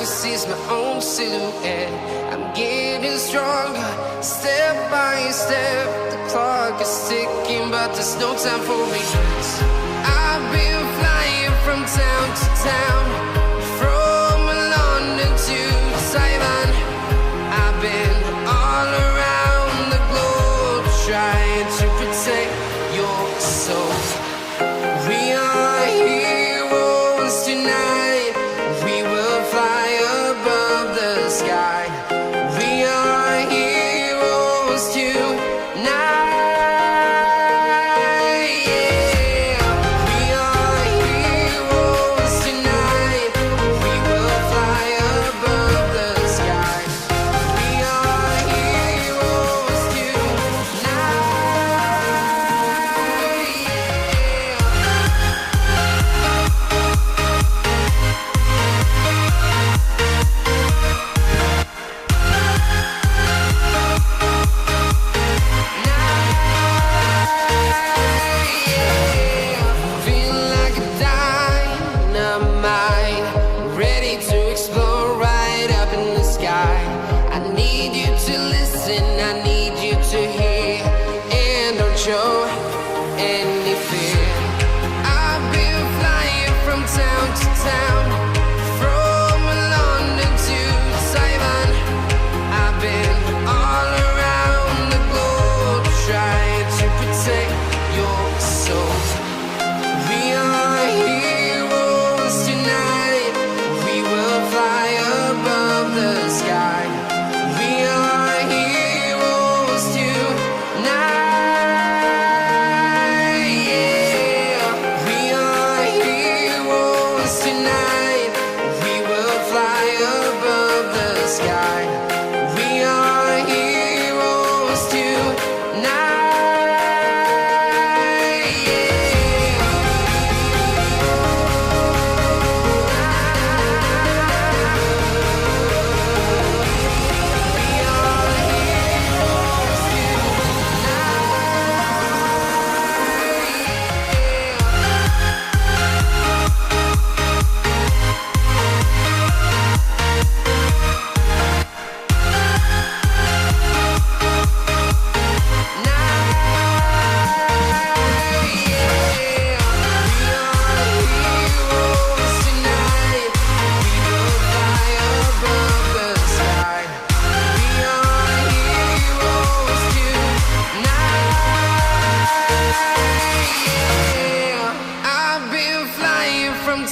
can see my own silhouette. I'm getting stronger, step by step. The clock is ticking, but there's no time for regrets. I've been flying from town to town, from London to Taiwan. I've been all around the globe, trying to protect your soul. We are heroes tonight. We will fly above the sky. We are heroes tonight. Show any fear. I've been flying from town to town, from London to Taiwan. I've been all around the globe, trying to protect your soul. We are heroes tonight. We will fly above the sky. We are heroes tonight.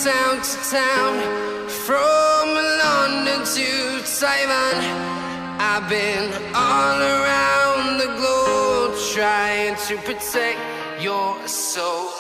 Town to town, from London to Taiwan. I've been all around the globe, trying to protect your soul.